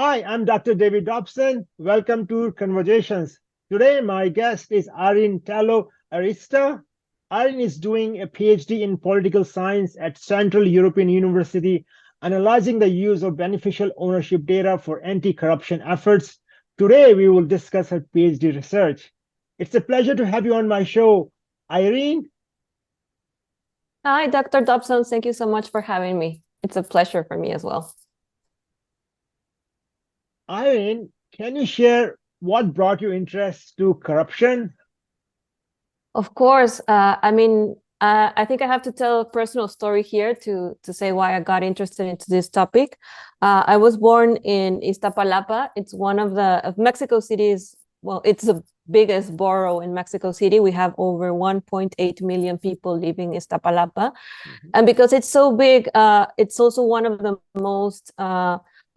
Hi, I'm Dr. David Dobson. Welcome to Conversations. Today, my guest is Irene Tello Arista. Irene is doing a PhD in political science at Central European University, analyzing the use of beneficial ownership data for anti-corruption efforts. Today, we will discuss her PhD research. It's a pleasure to have you on my show, Irene. Hi, Dr. Dobson. Thank you so much for having me. It's a pleasure for me as well. Irene, can you share what brought your interest to corruption? Of course. I think I have to tell a personal story here to say why I got interested into this topic. I was born in Iztapalapa. It's one of Mexico City's, well, it's the biggest borough in Mexico City. We have over 1.8 million people living in Iztapalapa. And because it's so big, it's also one of the most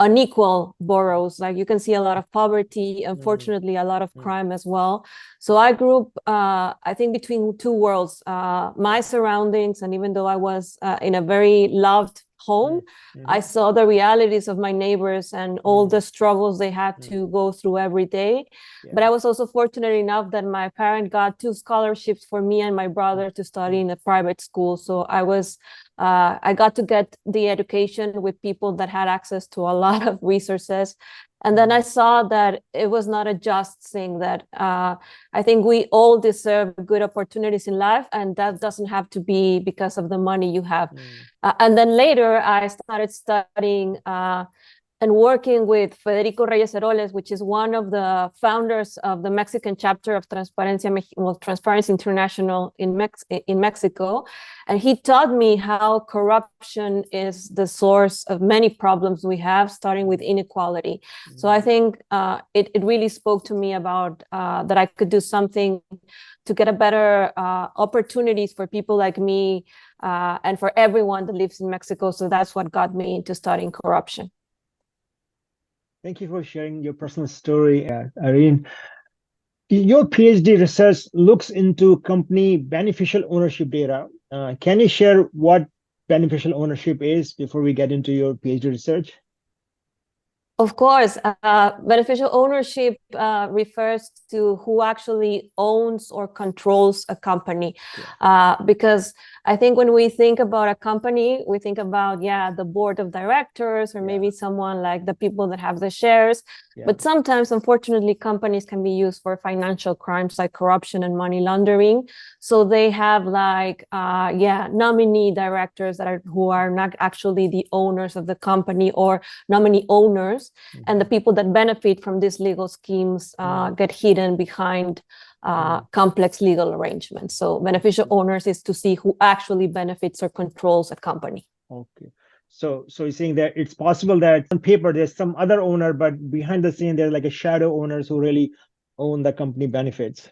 unequal boroughs. Like you can see a lot of poverty, unfortunately, a lot of crime as well. So I grew up, I think, between two worlds, my surroundings, and even though I was in a very loved home, I saw the realities of my neighbors and all the struggles they had to go through every day. But I was also fortunate enough that my parent got 2 scholarships for me and my brother to study in a private school. So I got to get the education with people that had access to a lot of resources. And then I saw that it was not a just thing, that I think we all deserve good opportunities in life, and that doesn't have to be because of the money you have. And then later I started studying and working with Federico Reyes Heroles, which is one of the founders of the Mexican chapter of Transparency International in Mexico. And he taught me how corruption is the source of many problems we have, starting with inequality. So I think it really spoke to me about that I could do something to get a better opportunities for people like me and for everyone that lives in Mexico. So that's what got me into studying corruption. Thank you for sharing your personal story, Irene. Your PhD research looks into company beneficial ownership data. Can you share what beneficial ownership is before we get into your PhD research? Of course, beneficial ownership refers to who actually owns or controls a company. Because I think when we think about a company, we think about, the board of directors, or maybe someone like the people that have the shares. But sometimes, unfortunately, companies can be used for financial crimes like corruption and money laundering. So they have like, nominee directors who are not actually the owners of the company, or nominee owners. And the people that benefit from these legal schemes get hidden behind complex legal arrangements. So beneficial owners is to see who actually benefits or controls a company. Okay. So you're saying that it's possible that on paper there's some other owner, but behind the scene there's like a shadow owners who really own the company benefits.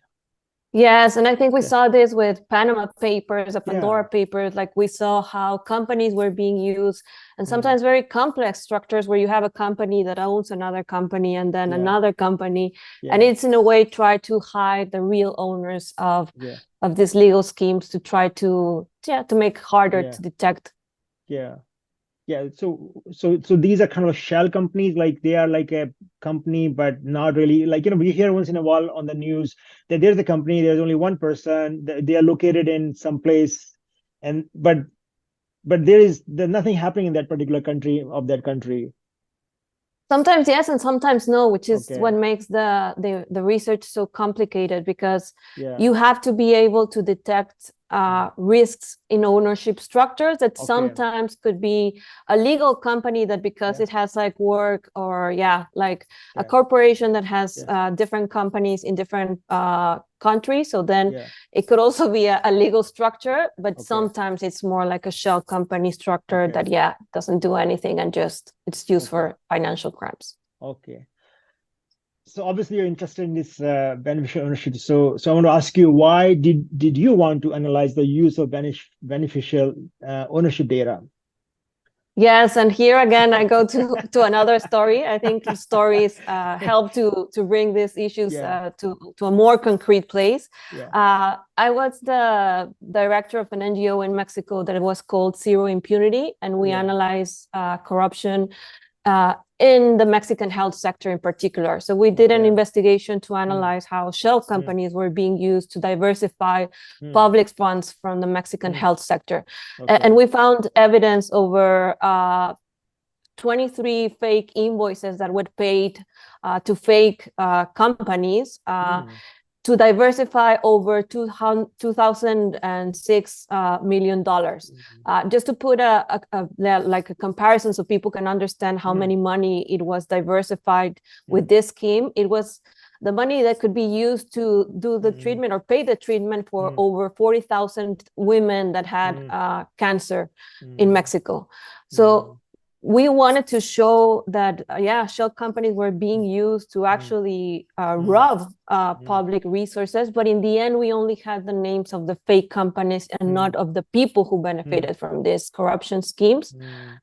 Yes, and I think we saw this with Panama Papers, the Pandora Papers. Like we saw how companies were being used, and sometimes very complex structures where you have a company that owns another company and then another company, and it's in a way try to hide the real owners of these legal schemes to try to make it harder to detect. So these are kind of shell companies, like they are like a company, but not really. Like, we hear once in a while on the news that there's a company, there's only one person, they are located in some place, but there's nothing happening in that particular country, of that country. Sometimes yes, and sometimes no, which is what makes the research so complicated, because you have to be able to detect risks in ownership structures that sometimes could be a legal company that because it has like work, or a corporation that has different companies in different countries. So then it could also be a legal structure, but sometimes it's more like a shell company structure that doesn't do anything and just it's used for financial crimes. Okay. So obviously you're interested in this beneficial ownership. So I want to ask you, why did you want to analyze the use of beneficial ownership data? Yes, and here again I go to another story. I think stories help to bring these issues to a more concrete place. I was the director of an NGO in Mexico that was called Zero Impunity, and we analyze corruption in the Mexican health sector in particular. So we did an investigation to analyze how shell companies were being used to diversify public funds from the Mexican health sector. And we found evidence over 23 fake invoices that were paid to fake companies to diversify over $2006 million. Just to put a comparison so people can understand how many money it was diversified with this scheme, it was the money that could be used to do the treatment or pay the treatment for over 40,000 women that had cancer in Mexico. So we wanted to show that, shell companies were being used to actually rob public resources. But in the end, we only had the names of the fake companies and not of the people who benefited from these corruption schemes.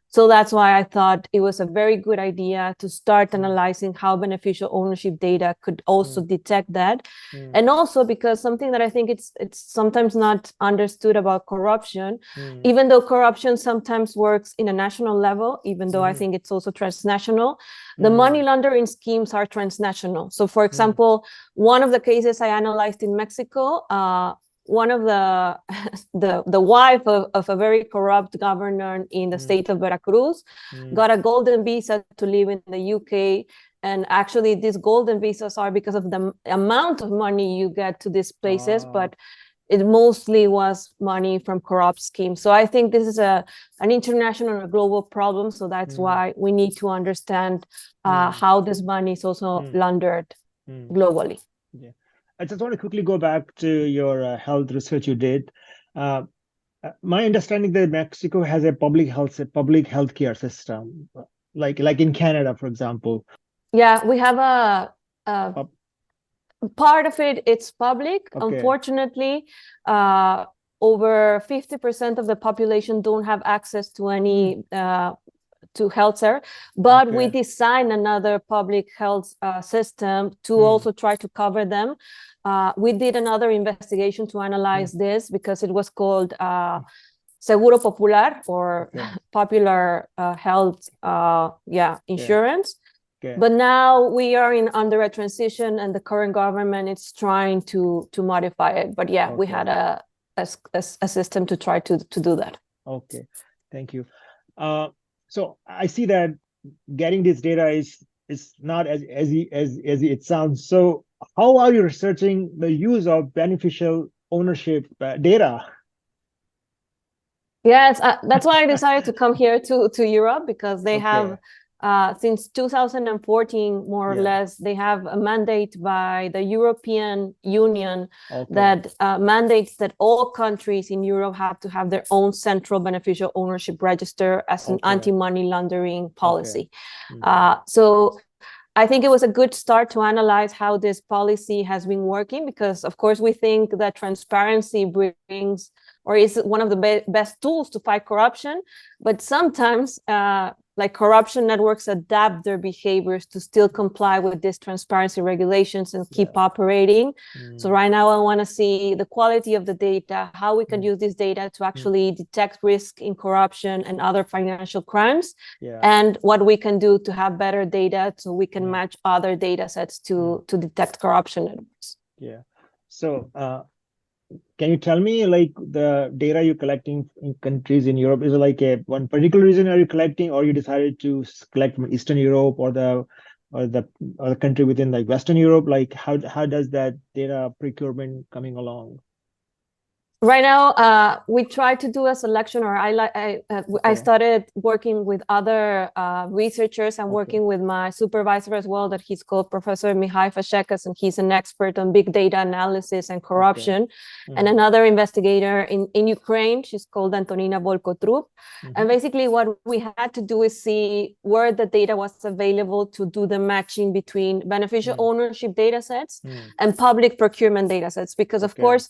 So that's why I thought it was a very good idea to start analyzing how beneficial ownership data could also detect that. And also because something that I think it's sometimes not understood about corruption, even though corruption sometimes works in a national level, even though I think it's also transnational, the money laundering schemes are transnational. So for example, one of the cases I analyzed in Mexico, one of the wife of a very corrupt governor in the state of Veracruz got a golden visa to live in the UK. And actually, these golden visas are because of the amount of money you get to these places, but it mostly was money from corrupt schemes. So I think this is an international or global problem. So that's why we need to understand how this money is also laundered globally. Yeah. I just want to quickly go back to your health research you did. My understanding that Mexico has a public healthcare system, like in Canada, for example. Yeah, we have a part of it. It's public. Okay. Unfortunately, over 50% of the population don't have access to any to health care, but we designed another public health system to also try to cover them. We did another investigation to analyze this because it was called Seguro Popular, or popular health insurance. But now we are under a transition, and the current government is trying to modify it. But we had a system to try to do that. Okay, thank you. So I see that getting this data is not as easy as it sounds. So how are you researching the use of beneficial ownership data? Yes, that's why I decided to come here to Europe, because they have since 2014, more or less, they have a mandate by the European Union that mandates that all countries in Europe have to have their own central beneficial ownership register as an anti-money laundering policy. So I think it was a good start to analyze how this policy has been working, because of course we think that transparency brings, or is one of the best tools to fight corruption, but sometimes like corruption networks adapt their behaviors to still comply with these transparency regulations and keep operating. So right now I want to see the quality of the data, how we can use this data to actually detect risk in corruption and other financial crimes, and what we can do to have better data so we can match other data sets to detect corruption networks. Yeah. So can you tell me, like, the data you're collecting in countries in Europe, is it like one particular region are you collecting, or you decided to collect from Eastern Europe or the country within like Western Europe? Like how does that data procurement coming along? Right now, we try to do a selection, or I started working with other researchers. I'm working with my supervisor as well, that he's called Professor Mihai Fashekas, and he's an expert on big data analysis and corruption. And another investigator in Ukraine, she's called Antonina Volkotrup. And basically what we had to do is see where the data was available to do the matching between beneficial ownership data sets and public procurement data sets, because of course,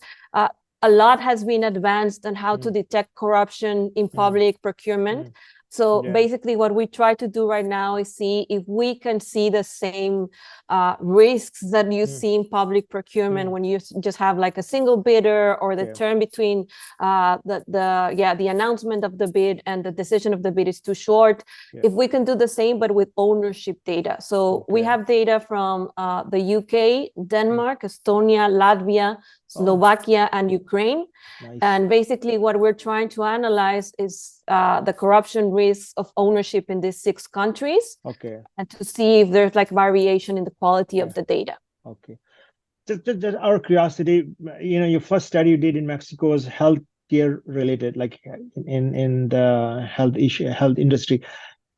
a lot has been advanced on how to detect corruption in public procurement. So Yeah. basically what we try to do right now is see if we can see the same risks that you see in public procurement when you just have like a single bidder, or the term between the announcement of the bid and the decision of the bid is too short. If we can do the same, but with ownership data. So we have data from the UK, Denmark, Estonia, Latvia, Slovakia, and Ukraine. Nice. And basically what we're trying to analyze is the corruption risks of ownership in these 6 countries. Okay. And to see if there's like variation in the quality of the data. Okay. Just our curiosity, your first study you did in Mexico was healthcare related, like in the health industry.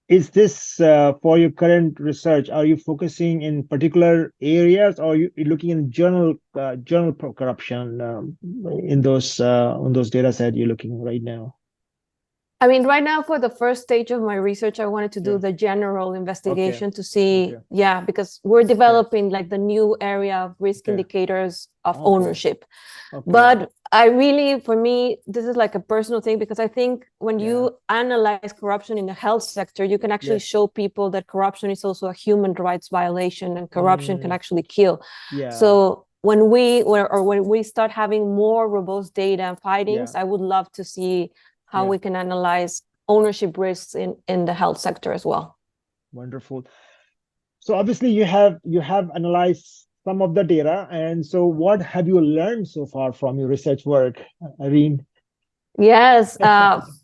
Is this for your current research? Are you focusing in particular areas, or are you looking in journal corruption in those on those data set you're looking right now? I mean, right now for the first stage of my research, I wanted to do the general investigation to see, because we're developing like the new area of risk indicators of ownership. But I really, for me, this is like a personal thing, because I think when you analyze corruption in the health sector, you can actually show people that corruption is also a human rights violation, and corruption can actually kill. So when we start having more robust data and findings, I would love to see how we can analyze ownership risks in the health sector as well. Wonderful. So obviously you have analyzed some of the data, and so what have you learned so far from your research work, Irene? Yes,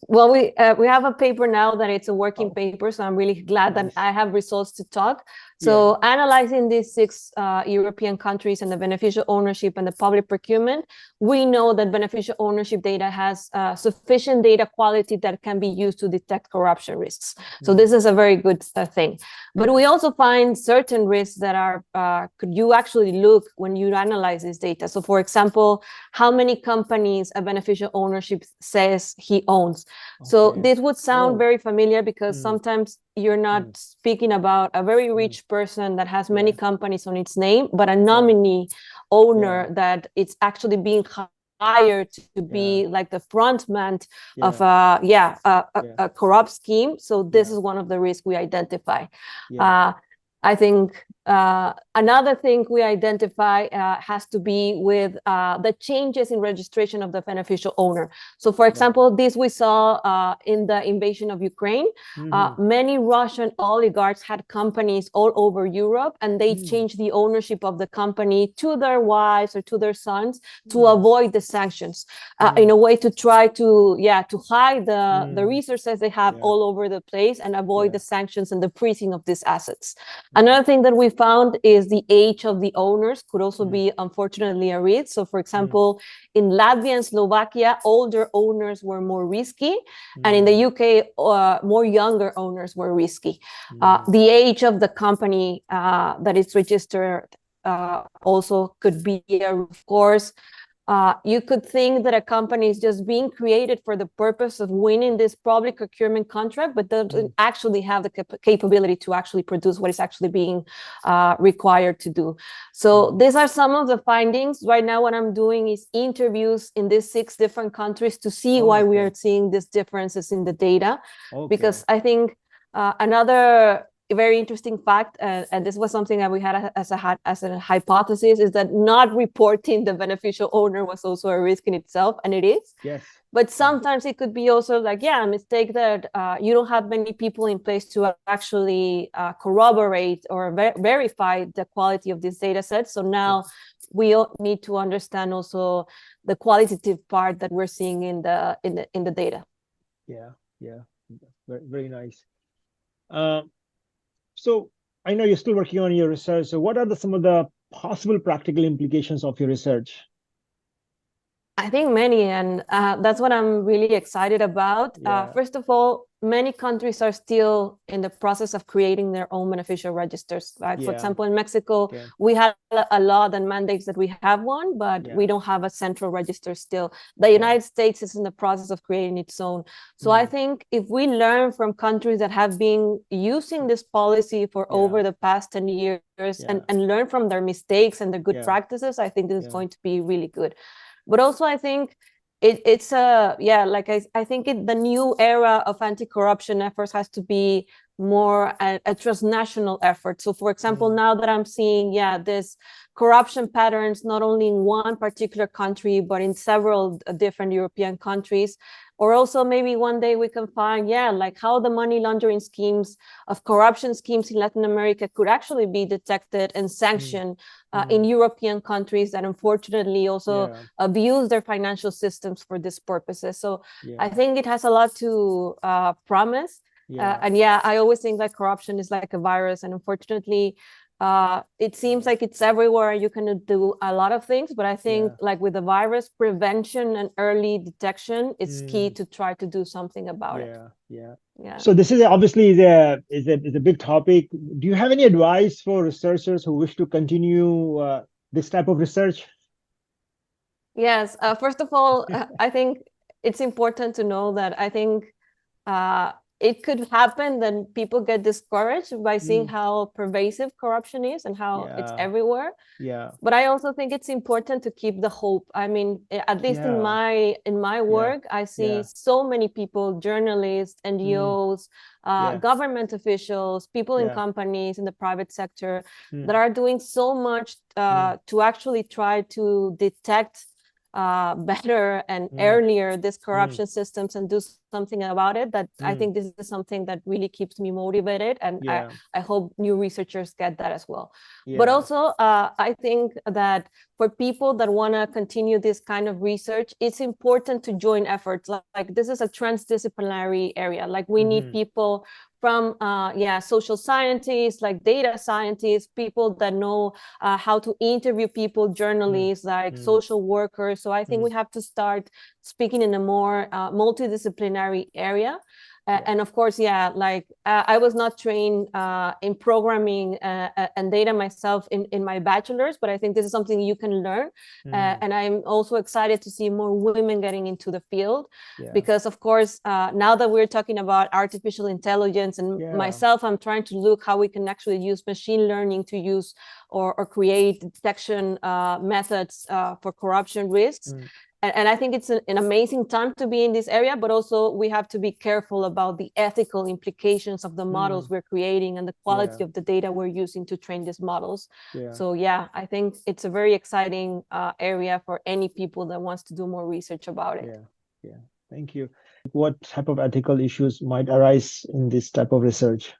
well, we have a paper now that it's a working paper, so I'm really glad that I have results to talk. So analyzing these 6 European countries and the beneficial ownership and the public procurement, we know that beneficial ownership data has sufficient data quality that can be used to detect corruption risks. So this is a very good thing. But we also find certain risks that are, could you actually look when you analyze this data? So for example, how many companies a beneficial ownership says he owns. So this would sound very familiar, because sometimes you're not speaking about a very rich person that has many companies on its name, but a nominee owner that it's actually being hired to be like the front man of a corrupt scheme. So this is one of the risks we identify. I think another thing we identify has to be with the changes in registration of the beneficial owner. So for example, this we saw in the invasion of Ukraine. Many Russian oligarchs had companies all over Europe, and they changed the ownership of the company to their wives or to their sons to avoid the sanctions, in a way to try to hide the resources they have all over the place and avoid the sanctions and the freezing of these assets. Another thing that we found is the age of the owners could also be, unfortunately, a risk. So, for example, in Latvia and Slovakia, older owners were more risky, and in the UK, more younger owners were risky. The age of the company that is registered also could be, of course. You could think that a company is just being created for the purpose of winning this public procurement contract, but doesn't actually have the capability to actually produce what is actually being required to do. So these are some of the findings. Right now, what I'm doing is interviews in these 6 different countries to see why we are seeing these differences in the data. Because I think another very interesting fact, and this was something that we had as a hypothesis, is that not reporting the beneficial owner was also a risk in itself, and it is. But sometimes it could be also like, a mistake that you don't have many people in place to actually corroborate or verify the quality of these data sets. So now we need to understand also the qualitative part that we're seeing in the data. Very, very nice. So I know you're still working on your research. So what are some of the possible practical implications of your research? I think many, and that's what I'm really excited about. First of all, many countries are still in the process of creating their own beneficial registers. Like, for example, in Mexico, we have a law that mandates that we have one, but we don't have a central register still. The United States is in the process of creating its own. So I think if we learn from countries that have been using this policy for over the past 10 years and learn from their mistakes and their good practices, I think this is going to be really good. But also, I think it's like I think the new era of anti-corruption efforts has to be more a transnational effort. So for example, now that I'm seeing this corruption patterns not only in one particular country but in several different European countries, or also maybe one day we can find like how the money laundering schemes of corruption schemes in Latin America could actually be detected and sanctioned in European countries that unfortunately also abuse their financial systems for these purposes. So I think it has a lot to promise. And I always think that corruption is like a virus, and unfortunately it seems like it's everywhere. You can do a lot of things, but I think like with the virus, prevention and early detection is key to try to do something about it. So this is obviously is a big topic. Do you have any advice for researchers who wish to continue this type of research? Yes. First of all, I think it's important to know that I think it could happen that people get discouraged by seeing how pervasive corruption is and how it's everywhere. But I also think it's important to keep the hope. I mean, at least in my work, I see so many people, journalists, NGOs, government officials, people in companies in the private sector that are doing so much to actually try to detect better and earlier these corruption systems and do something about it. That I think this is something that really keeps me motivated, and I hope new researchers get that as well. But also I think that for people that want to continue this kind of research, it's important to join efforts like this is a transdisciplinary area. Like we need people from social scientists, like data scientists, people that know how to interview people, journalists, like social workers. So I think we have to start speaking in a more multidisciplinary area. And of course, I was not trained in programming and data myself in my bachelor's, but I think this is something you can learn. And I'm also excited to see more women getting into the field because, of course, now that we're talking about artificial intelligence and myself, I'm trying to look how we can actually use machine learning to use or create detection methods for corruption risks. And I think it's an amazing time to be in this area, but also we have to be careful about the ethical implications of the models we're creating and the quality of the data we're using to train these models. So I think it's a very exciting area for any people that wants to do more research about it. Thank you. What type of ethical issues might arise in this type of research?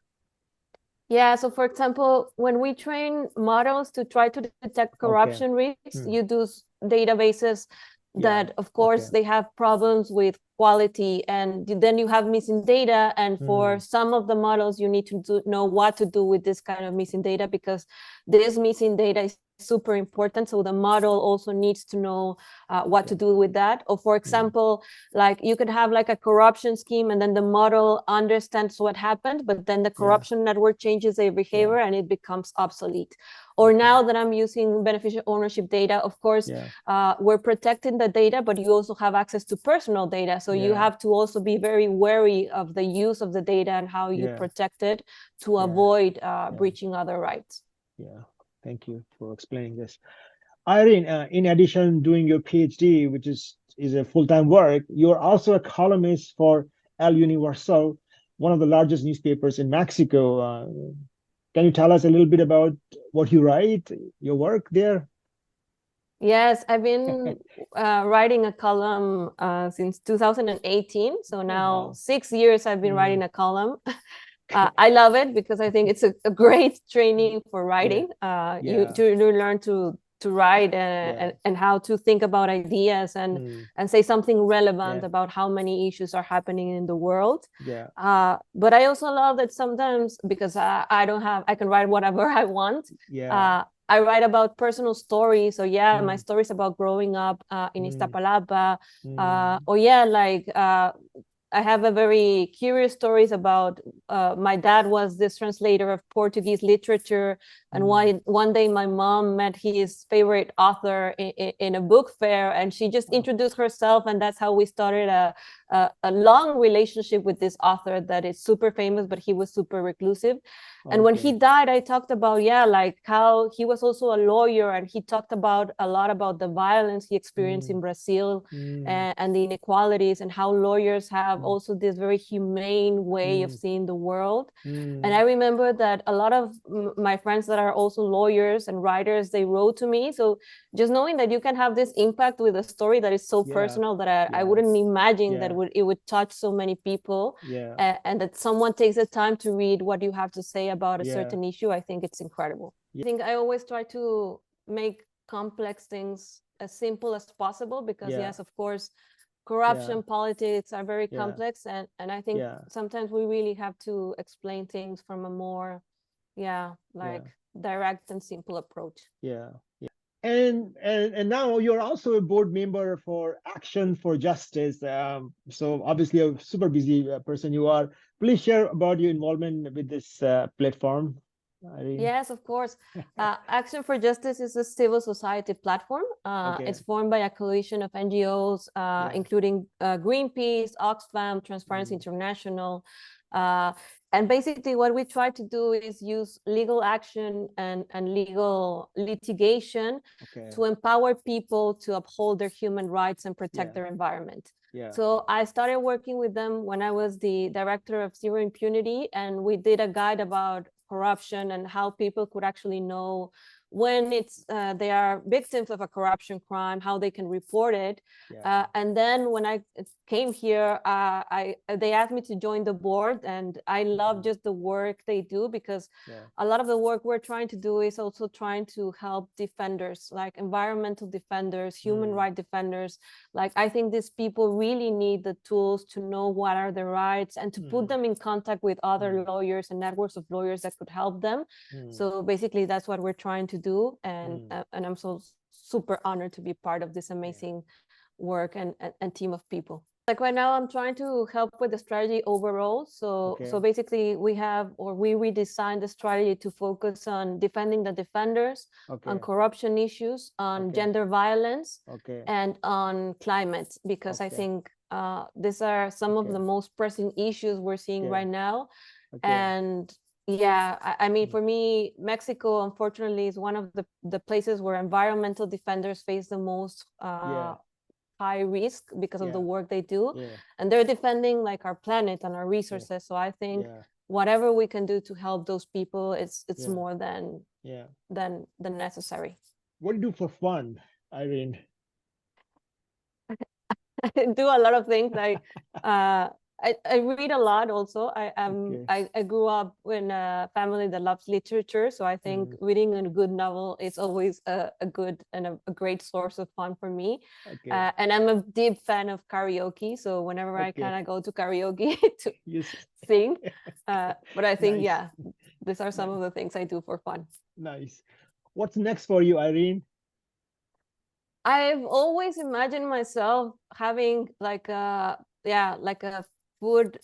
So for example, when we train models to try to detect corruption risks, you do databases that of course they have problems with quality, and then you have missing data, and for some of the models you need to know what to do with this kind of missing data, because this missing data is super important. So the model also needs to know what to do with that. Or for example, like you could have like a corruption scheme and then the model understands what happened, but then the corruption network changes their behavior and it becomes obsolete. Or now that I'm using beneficial ownership data, of course, we're protecting the data, but you also have access to personal data. So you have to also be very wary of the use of the data and how you protect it to avoid breaching other rights. Thank you for explaining this. Irene, in addition doing your PhD, which is a full-time work, you're also a columnist for El Universal, one of the largest newspapers in Mexico. Can you tell us a little bit about what you write, your work there? Yes, I've been writing a column since 2018. So now 6 years I've been writing a column. I love it because I think it's a great training for writing. You learn to write and how to think about ideas and say something relevant about how many issues are happening in the world. But I also love that sometimes, because I can write whatever I want. I write about personal stories. So my stories about growing up in Iztapalapa. I have a very curious stories about my dad was this translator of Portuguese literature, and one day my mom met his favorite author in a book fair, and she just introduced herself, and that's how we started a long relationship with this author that is super famous, but he was super reclusive. And when he died, I talked about, like how he was also a lawyer, and he talked about a lot about the violence he experienced in Brazil and the inequalities, and how lawyers have also this very humane way of seeing the world. And I remember that a lot of my friends that are also lawyers and writers, they wrote to me. So just knowing that you can have this impact with a story that is so personal that I wouldn't imagine that it would touch so many people, and that someone takes the time to read what you have to say about a certain issue, I think it's incredible. I think I always try to make complex things as simple as possible, because yes, of course, corruption, politics are very complex, and I think sometimes we really have to explain things from a more direct and simple approach. And now you're also a board member for Action for Justice. So obviously a super busy person you are. Please share about your involvement with this platform, Irene. Yes, of course. Action for Justice is a civil society platform. It's formed by a coalition of NGOs, including Greenpeace, Oxfam, Transparency International. And basically what we try to do is use legal action and legal litigation to empower people to uphold their human rights and protect their environment. So I started working with them when I was the director of Zero Impunity, and we did a guide about corruption and how people could actually know when they are victims of a corruption crime, how they can report it. And then when I came here, they asked me to join the board, and I love just the work they do, because a lot of the work we're trying to do is also trying to help defenders, like environmental defenders, human rights defenders. Like, I think these people really need the tools to know what are their rights, and to put them in contact with other lawyers and networks of lawyers that could help them. So basically that's what we're trying to do, and I'm so super honored to be part of this amazing work and team of people. Like right now I'm trying to help with the strategy overall. So basically we redesigned the strategy to focus on defending the defenders, on corruption issues, on gender violence, and on climate, because I think these are some of the most pressing issues we're seeing right now. And I mean, for me, Mexico, unfortunately, is one of the places where environmental defenders face the most high risk because of the work they do. And they're defending like our planet and our resources. So I think whatever we can do to help those people, it's more than necessary. What do you do for fun, Irene? I do a lot of things. I read a lot also. I grew up in a family that loves literature, so I think reading a good novel is always a good and a great source of fun for me. And I'm a deep fan of karaoke, so whenever I can, I go to karaoke to sing. But I think these are some of the things I do for fun. Nice. What's next for you, Irene? I've always imagined myself having like a food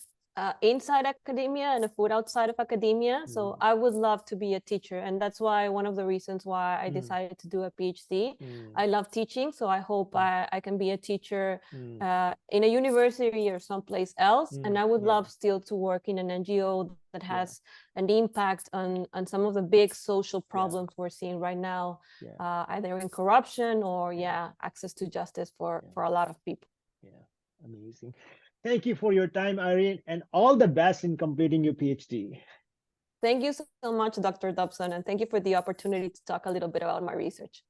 inside academia and a food outside of academia. So I would love to be a teacher, and that's why one of the reasons why I decided to do a PhD. I love teaching, so I hope I can be a teacher in a university or someplace else. And I would love still to work in an NGO that has an impact on some of the big social problems we're seeing right now, either in corruption or access to justice for a lot of people. Amazing. Thank you for your time, Irene, and all the best in completing your PhD. Thank you so much, Dr. Dobson, and thank you for the opportunity to talk a little bit about my research.